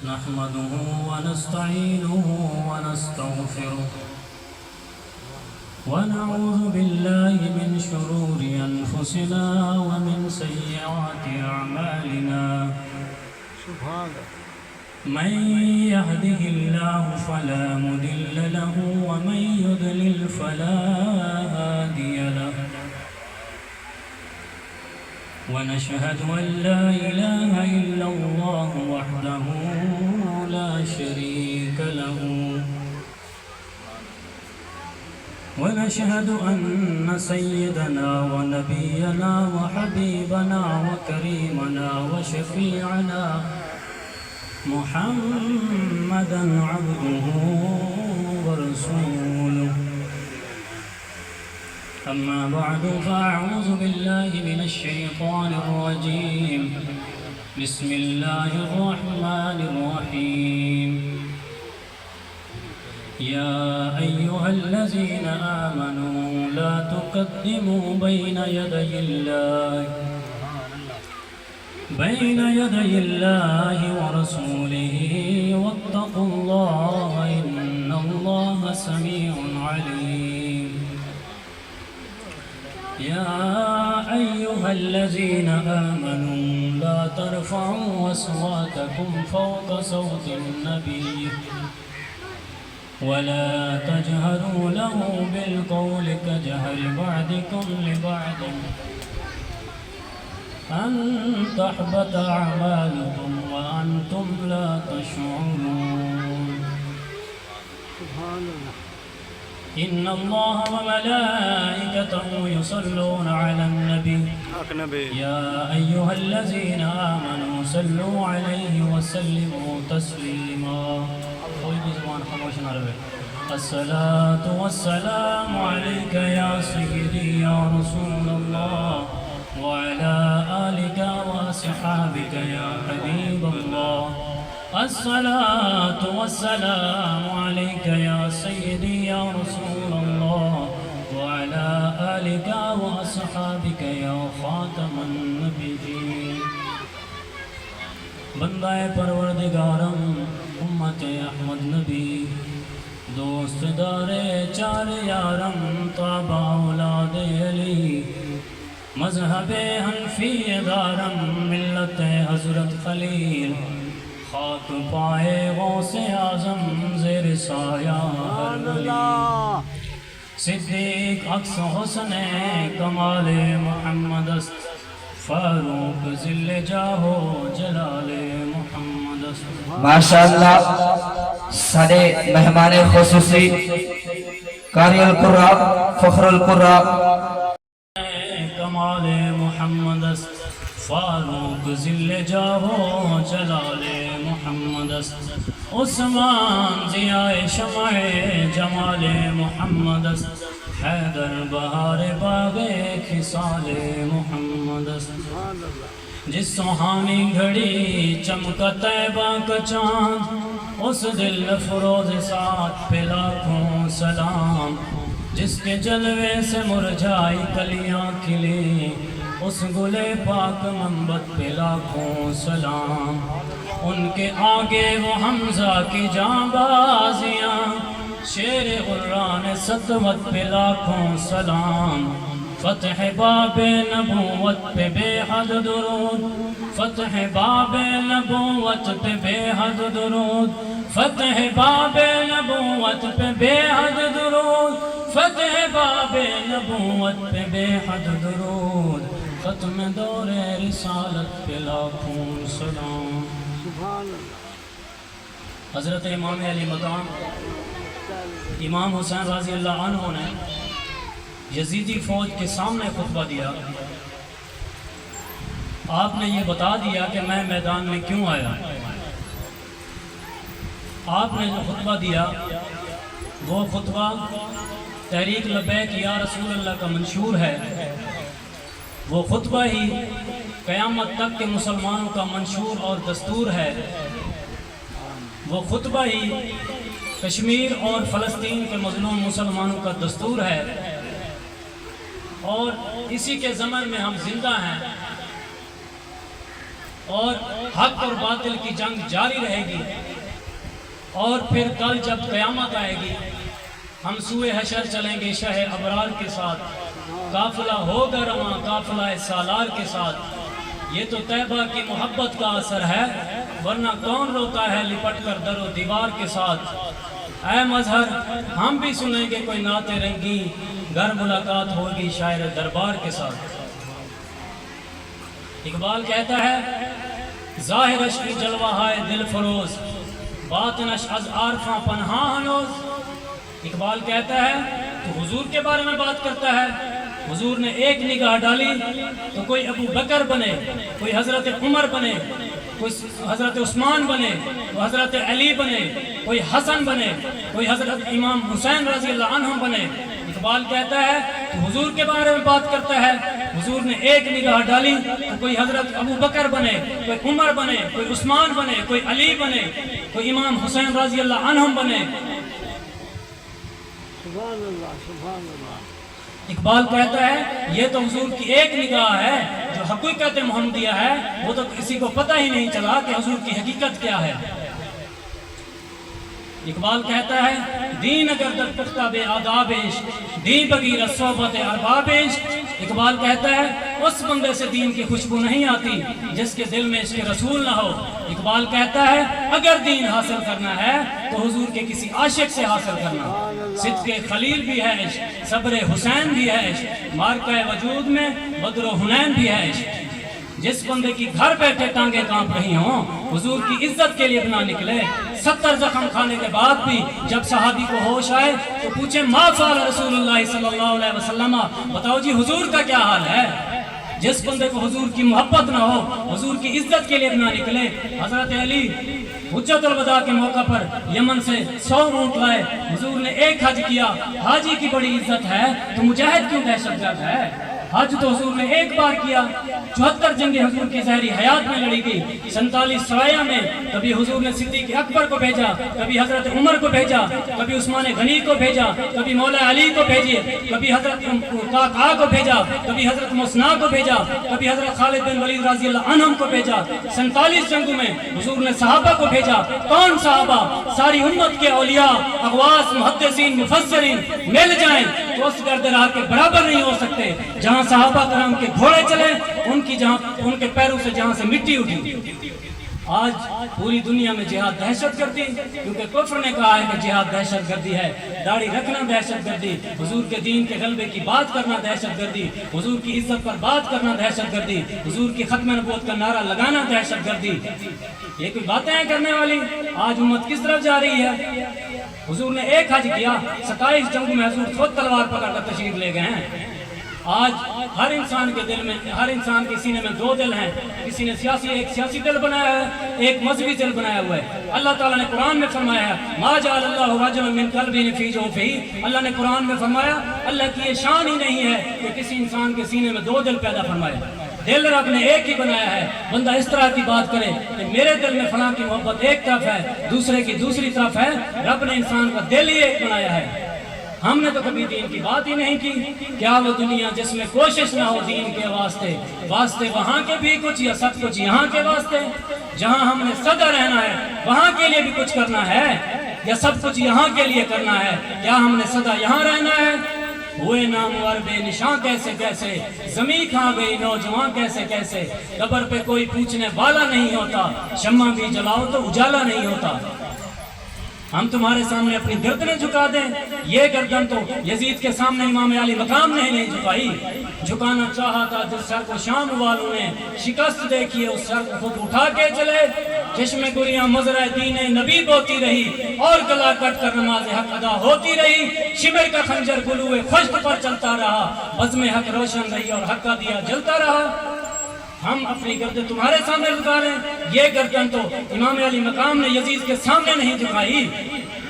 نحمده ونستعينه ونستغفره ونعوذ بالله من شرور أنفسنا ومن سيئات أعمالنا من يهده الله فلا مضل له ومن يضلل فلا هادي له ونشهد أن لا إله إلا الله وحده لا شريك له ونشهد أن سيدنا ونبينا وحبيبنا وكريمنا وشفيعنا محمدا عبده ورسوله أما بعد فأعوذ بالله من الشيطان الرجيم بسم الله الرحمن الرحيم يا أيها الذين آمنوا لا تقدموا بين يدي الله ورسوله واتقوا الله إن الله سميع عليم يا أيها الذين آمنوا لا ترفعوا أصواتكم فوق صوت النبي ولا تجهروا له بالقول كجهر بعضكم لبعض أن تحبط أعمالكم وأنتم لا تشعرون إن الله وملائكته يصلون على النبي يا أيها الذين آمنوا صلوا عليه وسلموا تسليما الصلاة والسلام عليك يا سيدي يا رسول الله وعلى آلك وأصحابك يا حبيب الله الصلاة والسلام عليك يا سيدي يا رسول الله وعلى آلك وأصحابك يا خاتم النبيين بندہ پروردگارم امت احمد نبی دوست دار چار یارم طابع اولاد علی مذہب حنفی دارم ملت حضرت خلیل خاک پائے غوث اعظم زیر سایہ ہر ولی صدیق عکس حسن کمال محمد است فاروق ذل جاہو جلال محمد است ماشاءاللہ سارے مہمان خصوصی قاری القراء فخر القراء کمال محمد است فاروق ذل جاہو جلال محمد است عثمان ضیاء شمع جمال محمد است حیدر بہار باغ خصال محمد است جس سہانی گھڑی چمکا طیبہ کا چاند اس دل فروز ساتھ پہ لاکھوں سلام جس کے جلوے سے مرجھائی کلیاں کھلی اس گل پاک منبت پہ لاکھوں سلام ان کے آگے وہ حمزہ کی جانبازیاں شیر قرآن سطوت پہ لاکھوں سلام فتح باب نبوت پہ بے حد درود فتح باب نبوت پہ بے حد درود فتح باب نبوت پہ بے حد درود فتح باب نبوت پہ بے حد درود ختم دور رسالت پہ لاکھوں سلام حضرت امام علی مقام امام حسین رضی اللہ عنہ نے یزیدی فوج کے سامنے خطبہ دیا آپ نے یہ بتا دیا کہ میں میدان میں کیوں آیا آپ نے جو خطبہ دیا وہ خطبہ تحریک لبیک یا رسول اللہ کا منشور ہے وہ خطبہ ہی قیامت تک کے مسلمانوں کا منشور اور دستور ہے وہ خطبہ ہی کشمیر اور فلسطین کے مظلوم مسلمانوں کا دستور ہے اور اسی کے زمن میں ہم زندہ ہیں اور حق اور باطل کی جنگ جاری رہے گی، اور پھر کل جب قیامت آئے گی ہم سوئے حشر چلیں گے شہ ابرار کے ساتھ، قافلہ ہوگا رواں قافلہ سالار کے ساتھ۔ یہ تو طیبہ کی محبت کا اثر ہے، ورنہ کون روتا ہے لپٹ کر در و دیوار کے ساتھ۔ اے مظہر ہم بھی سنیں گے کوئی نعت رنگی، گر ملاقات ہوگی شاعر دربار کے ساتھ۔ اقبال کہتا ہے ظاہرش کی جلوہ ہائے دل فروز، باطنش از عارفاں پنہاں ہنوز۔ اقبال کہتا ہے تو حضور کے بارے میں بات کرتا ہے، حضور نے ایک نگاہ ڈالی تو کوئی ابو بکر بنے، کوئی حضرت عمر بنے، کوئی حضرت عثمان بنے، کوئی حضرت علی بنے، کوئی حسن بنے، کوئی حضرت امام حسین رضی اللہ عنہ بنے۔ اقبال کہتا ہے تو حضور کے بارے میں بات کرتا ہے، حضور نے ایک نگاہ ڈالی تو کوئی حضرت ابو بکر بنے، کوئی عمر بنے، کوئی عثمان بنے، کوئی علی بنے، کوئی امام حسین رضی اللہ عنہ بنے۔ سبحان اللہ سبحان اللہ۔ اقبال کہتا ہے یہ تو حضور کی ایک نگاہ ہے، جو حقیقت محمدیہ ہے وہ تو کسی کو پتہ ہی نہیں چلا کہ حضور کی حقیقت کیا ہے۔ اقبال کہتا ہے دین اگر در پختہ بے آداب عشق، دین بغیر صحبت ارباب عشق۔ اقبال کہتا ہے اس بندے سے دین کی خوشبو نہیں آتی جس کے دل میں عشق رسول نہ ہو۔ اقبال کہتا ہے اگر دین حاصل کرنا ہے تو حضور کے کسی عاشق سے حاصل کرنا۔ صدق خلیل بھی ہے عشق، صبر حسین بھی ہے عشق، مارکہ وجود میں بدر و حنین بھی ہے عشق۔ جس بندے کی گھر بیٹھے ٹانگیں کانپ رہی ہوں حضور کی عزت کے لیے بنا نکلے، 70 زخم کھانے کے بعد بھی جب صحابی کو ہوش آئے تو پوچھے ما فعل رسول اللہ صلی اللہ علیہ وسلم، بتاؤ جی حضور کا کیا حال ہے۔ جس بندے کو حضور کی محبت نہ ہو، حضور کی عزت کے لیے بنا نکلے۔ حضرت علی حجت الوداع کے موقع پر یمن سے 100 اونٹ لائے، حضور نے ایک حج کیا، حاجی کی بڑی عزت ہے تو مجاہد کیوں دہشت گرد ہے۔ حج تو حضور نے ایک بار کیا، 74 جنگیں حضور کی ظاہری حیات میں لڑی گئی، 47 سرایہ میں کبھی حضور نے صدیق اکبر کو بھیجا، کبھی حضرت عمر کو بھیجا، کبھی عثمان غنی کو بھیجا، کبھی مولا علی کو بھیجے، کبھی حضرت قعقاع کو بھیجا، کبھی حضرت مسنا کو بھیجا، کبھی حضرت خالد بن ولید رضی اللہ عنہ کو بھیجا۔ 47 جنگوں میں حضور نے صحابہ کو بھیجا۔ کون صحابہ؟ ساری امت کے اولیاء، اغواس، محدثین، مفسرین مل جائیں تو اس گرد راہ کے برابر نہیں ہو سکتے۔ جہاں صحابہ کرام کے گھوڑے چلے ان کے پیروں سے جہاں سے مٹی اٹھی۔ آج پوری دنیا میں جہاد دہشت گردی، کیونکہ کفر نے کہا ہے کہ جہاد دہشت گردی ہے۔ داڑھی رکھنا دہشت گردی، حضور کے دین کے غلبے کی بات کرنا دہشت گردی، حضور کی عزت پر بات کرنا دہشت گردی، حضور کی ختم نبوت کا نعرہ لگانا دہشت گردی۔ یہ کوئی باتیں ہیں کرنے والی؟ آج امت کس طرف جا رہی ہے؟ حضور نے ایک حج کیا، 27 جنگوں میں حضور خود تلوار پکڑ کر تشریف لے گئے ہیں۔ آج ہر انسان کے دل میں، ہر انسان کے سینے میں 2 دل ہیں۔ کسی نے ایک سیاسی دل بنایا ہے، ایک مذہبی دل بنایا ہوا ہے۔ اللہ تعالیٰ نے قرآن میں فرمایا ہے ما جعل اللہ رجلا من قلبین فی جوفہ، اللہ نے قرآن میں فرمایا اللہ کی یہ شان ہی نہیں ہے کہ کسی انسان کے سینے میں 2 دل پیدا فرمائے۔ دل رب نے ایک ہی بنایا ہے۔ بندہ اس طرح کی بات کرے کہ میرے دل میں فلاں کی محبت ایک طرف ہے، دوسرے کی دوسری طرف ہے، رب نے انسان کا دل ہی ایک بنایا ہے۔ ہم نے تو کبھی دین کی بات ہی نہیں کی۔ کیا وہ دنیا جس میں کوشش نہ ہو دین کے واسطے وہاں کے بھی کچھ یا سب کچھ یہاں کے واسطے؟ جہاں ہم نے سدا رہنا ہے وہاں کے لیے بھی کچھ کرنا ہے یا سب کچھ یہاں کے لیے کرنا ہے؟ کیا ہم نے سدا یہاں رہنا ہے؟ ہوئے نامور بے نشاں کیسے کیسے، زمین کھا گئی نوجوان کیسے کیسے، قبر پہ کوئی پوچھنے والا نہیں ہوتا، شمع بھی جلاؤ تو اجالا نہیں ہوتا۔ ہم تمہارے سامنے اپنی گردنیں جھکا دیں؟ یہ گردن تو یزید کے سامنے امام علی مقام نے نہیں جھکائی۔ جھکانا چاہا تھا جس سر کو شام والوں نے، شکست دیکھیے اس سر کو خود اٹھا کے چلے۔ چشم گریاں مزرعہ دین نبی بوتی رہی اور گلا کٹ کر نماز حق ادا ہوتی رہی۔ شمر کا خنجر گلوئے خشک پر چلتا رہا، بزم حق روشن رہی اور حق کا دیا جلتا رہا۔ ہم اپنی گردن تمہارے سامنے جھکا رہے ہیں۔ یہ گردن تو امام علی مقام نے یزید کے سامنے نہیں جھکائی،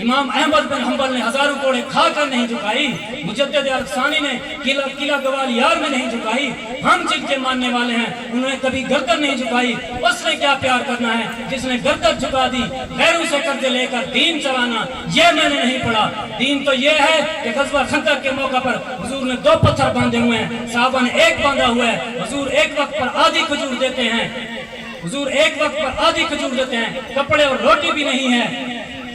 امام احمد بن حنبل نے ہزاروں کوڑے کھا کر نہیں جھکائی، مجدد ارغسانی نے قلعہ گوالیار میں نہیں جھکائی۔ ہم جن کے ماننے والے ہیں انہوں نے کبھی گردن نہیں جھکائی۔ اس نے کیا پیار کرنا ہے جس نے گردن جھکا دی؟ غیروں سے قرضے لے کر دین چلانا، یہ میں نے نہیں پڑھا۔ دین تو یہ ہے کہ غزوہ خندق کے موقع پر حضور نے 2 پتھر باندھے ہوئے ہیں، صحابہ نے ایک باندھا ہوا ہے۔ حضور ایک وقت پر آدھی کھجور دیتے ہیں، حضور ایک وقت پر آدھی کھجور دیتے ہیں، کپڑے اور روٹی بھی نہیں ہے،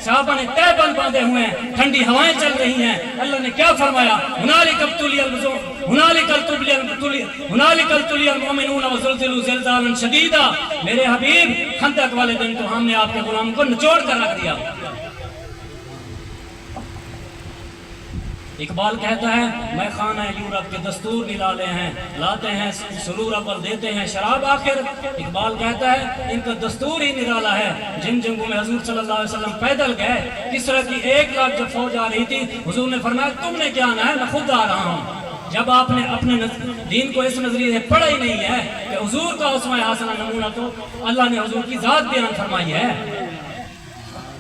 صحابہ نے تہ بند باندھے ہوئے ہیں، ٹھنڈی ہوائیں چل رہی ہیں، اللہ نے کیا فرمایا؟ ہنالک ابتلی المؤمنون وزلزلوا زلزالا شدیدا۔ میرے حبیب خندق والے دن تو ہم نے آپ کے غلام کو نچوڑ کر رکھ دیا۔ اقبال کہتا ہے میں خانہ یورپ کے دستور نرالے ہیں، لاتے ہیں سرور اول دیتے ہیں شراب آخر۔ اقبال کہتا ہے ان کا دستور ہی نرالا ہے۔ جن جنگوں میں حضور صلی اللہ علیہ وسلم پیدل گئے، کس طرح کی 1 لاکھ جب فوج آ رہی تھی، حضور نے فرمایا تم نے کیا آنا ہے، میں خود آ رہا ہوں۔ جب آپ نے اپنے دین کو اس نظریے سے پڑھا ہی نہیں ہے کہ حضور کا اسوہ حسنہ نمونہ تو اللہ نے حضور کی ذات بیان فرمائی ہے۔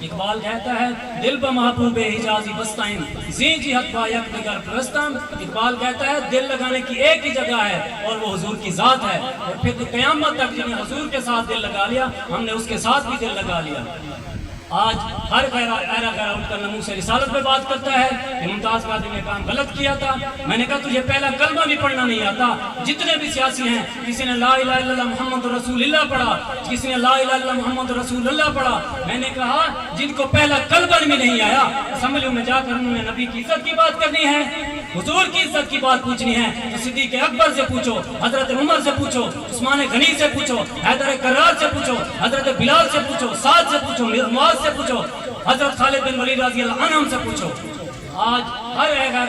اقبال کہتا ہے دل با محبوب حجازی بستائیں زی جہت با یک دگر پرستم۔ اقبال کہتا ہے دل لگانے کی ایک ہی جگہ ہے اور وہ حضور کی ذات ہے، اور پھر قیامت تک جنہیں حضور کے ساتھ دل لگا لیا، ہم نے اس کے ساتھ بھی دل لگا لیا۔ آج ہر غیرہ اٹھ کر نمو سے رسالت پہ بات کرتا ہے کہ ممتاز قادری نے کام غلط کیا تھا۔ میں نے کہا تجھے پہلا کلمہ بھی پڑھنا نہیں آتا۔ جتنے بھی سیاسی ہیں، کسی نے لا الہ الا اللہ محمد رسول اللہ پڑھا، کسی نے لا الہ الا اللہ محمد رسول اللہ پڑھا۔ میں نے کہا جن کو پہلا کلمہ بھی نہیں آیا، اسمبلیوں میں جا کر انہوں نے نبی کی عزت کی بات کرنی ہے، حضور کی عزت کی بات پوچھنی ہے تو صدیق اکبر سے پوچھو، حضرت عمر سے پوچھو، عثمان غنی سے پوچھو، حیدر کرار سے پوچھو، حضرت بلال سے پوچھو، سعد سے پوچھو، معاذ سے پوچھو، حضرت خالد بن ولید رضی اللہ عنہ سے پوچھو۔ آج ہر ایرا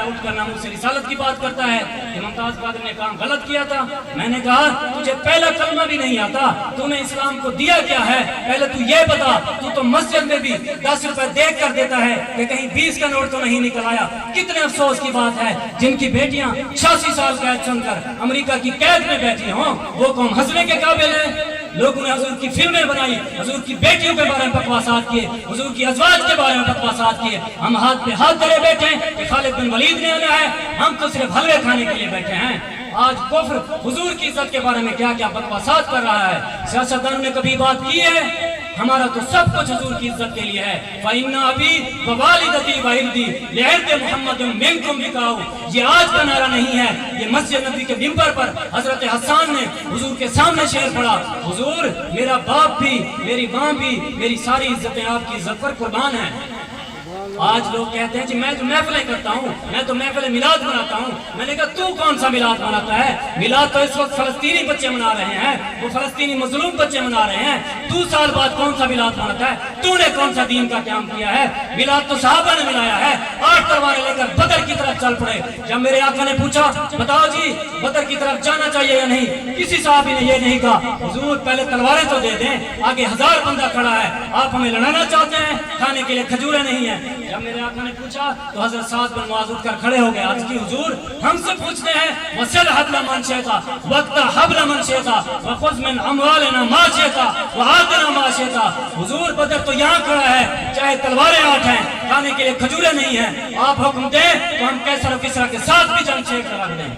اٹھ کر ناموس سے رسالت کی بات کرتا ہے کہ ممتاز قادری نے کام غلط کیا تھا۔ میں نے کہا تجھے پہلا کلمہ بھی نہیں آتا، تو نے اسلام کو دیا کیا ہے؟ پہلے تو یہ بتا، تو مسجد میں بھی 10 روپے دیکھ کر دیتا ہے کہ کہیں 20 کا نوٹ تو نہیں نکل آیا۔ کتنے افسوس کی بات ہے جن کی بیٹیاں 86 سال قید سن کر امریکہ کی قید میں بیٹھی ہوں، وہ قوم ہنسنے کے قابل ہے۔ لوگوں نے حضور کی فلمیں بنائی، حضور کی بیٹیوں کے بارے میں بکواسات کیے، حضور کی ازواج کے بارے میں بکواسات کیے۔ ہم ہاتھ پہ ہاتھ دھرے بیٹھے ہیں کہ خالد بن ولید نے آنا ہے، ہم تو صرف حلوے کھانے کے لیے بیٹھے ہیں۔ آج کفر حضور کی عزت کے بارے میں کیا کیا بکواسات کر رہا ہے۔ سیاستدانوں نے کبھی بات کی ہے؟ ہمارا تو سب کچھ حضور کی عزت کے لیے ہے۔ فَإِنَّ أَبِي وَوَالِدَتِي وَعِرْضِي لِعِرْضِ مُحَمَّدٍ مِنْكُمْ بِكَاؤ۔ یہ آج کا نعرہ نہیں ہے، یہ مسجد نبی کے منبر پر حضرت حسان نے حضور کے سامنے شعر پڑھا، حضور میرا باپ بھی، میری ماں بھی، میری ساری عزتیں آپ کی عزت پر قربان ہیں۔ آج لوگ کہتے ہیں کہ میں تو محفلیں کرتا ہوں، میں تو محفل میلاد مناتا ہوں۔ میں نے کہا تو کون سا میلاد مناتا ہے؟ میلاد تو اس وقت فلسطینی بچے منا رہے ہیں، وہ فلسطینی مظلوم بچے منا رہے ہیں۔ 2 سال بعد کون سا میلاد مناتا ہے؟ تو نے کون سا دین کا قیام کیا ہے؟ میلاد تو صحابہ نے منایا ہے، 8 تلواریں لے کر بدر کی طرف چل پڑے۔ جب میرے آقا نے پوچھا بتاؤ جی بدر کی طرف جانا چاہیے یا نہیں، کسی صحابی نے یہ نہیں کہا حضور پہلے تلواریں تو دے دیں، آگے 1000 بندہ کھڑا ہے، آپ ہمیں لڑانا چاہتے ہیں، کھانے کے لیے کھجوریں نہیں ہیں۔ جب میرے آقا نے پوچھا تو حضرت سعد بن معاذ اٹھ کر کھڑے ہو گئے، عرض کی حضور ہم سے پوچھتے ہیں وَسَلْ حَبْلَ مَنْ شِئْتَ وَقْتَ حَبْلَ مَنْ شِئْتَ وَخُذْ مِنْ أَمْوَالِنَا مَا شِئْتَ وَآتِنَا مَا شِئْتَ۔ حضور بدر تو یہاں کھڑا ہے، چاہے تلواریں 8 ہیں، کھانے کے لیے کھجوریں نہیں ہیں، آپ حکم دیں تو ہم کیسر و کسرا کے ساتھ بھی جنگ چھیڑ کر رکھ دیں۔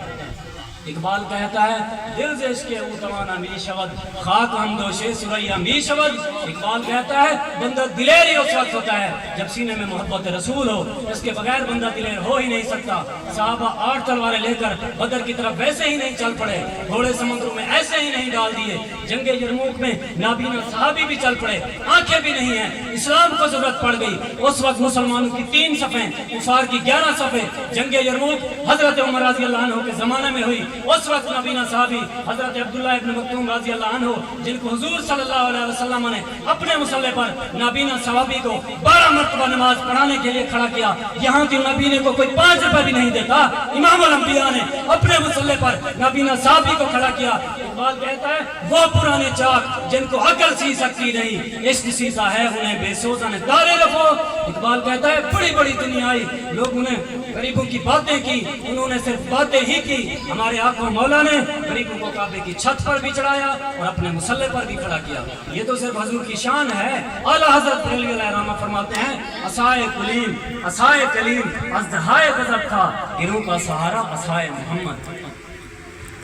اقبال کہتا ہے دل سے عشق او توانا می شود خاک ہم دوشے سریا می شود۔ اقبال کہتا ہے بندہ دلیر ہی اس وقت ہوتا ہے جب سینے میں محبت رسول ہو، اس کے بغیر بندہ دلیر ہو ہی نہیں سکتا۔ صحابہ 8 تلواریں لے کر بدر کی طرف ویسے ہی نہیں چل پڑے، گھوڑے سمندروں میں ایسے ہی نہیں ڈال دیے۔ جنگ یرموک میں نابینا صحابی بھی چل پڑے، آنکھیں بھی نہیں ہیں، اسلام کو ضرورت پڑ گئی۔ اس وقت مسلمانوں کی 3 صفیں، کفار کی 11 صفیں۔ جنگ یرموک حضرت عمر رضی اللہ عنہ کے زمانے میں ہوئی، اس وقت نابینا صحابی حضرت عبداللہ ابن مکتوم رضی اللہ عنہ، جن کو حضور صلی اللہ علیہ وسلم نے اپنے مصلے پر نابینا صحابی کو 12 مرتبہ نماز پڑھانے کے لیے کھڑا کیا، یہاں کی نابینے کو کوئی 5 روپے بھی نہیں دیتا۔ امام الانبیاء نے اپنے مصلے پر نابینا صحابی کو کھڑا کیا۔ اقبال کہتا ہے وہ پرانے چاک جن کو عقل سی سکتی نہیں، عشق سیزا ہے انہیں بے سوزا نے دارے رکھو۔ اقبال کہتا ہے بڑی بڑی دنیا آئی، لوگوں نے غریبوں کی باتیں کی، انہوں نے صرف باتیں ہی کی، ہمارے آقا مولا نے غریبوں کو کعبے کی چھت پر بھی چڑھایا اور اپنے مصلے پر بھی کھڑا کیا۔ یہ تو صرف حضور کی شان ہے۔ اعلیٰ حضرت علی علیہ الرحمہ فرماتے ہیں عصائے کلیم عصائے کلیم ازدہائے غضب تھا، گروہ کا سہارا عصائے محمد۔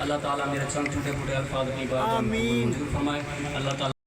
اللہ تعالیٰ میرے چند چھوٹے موٹے الفاظ کی بات منظور فرمائے۔ اللہ تعالیٰ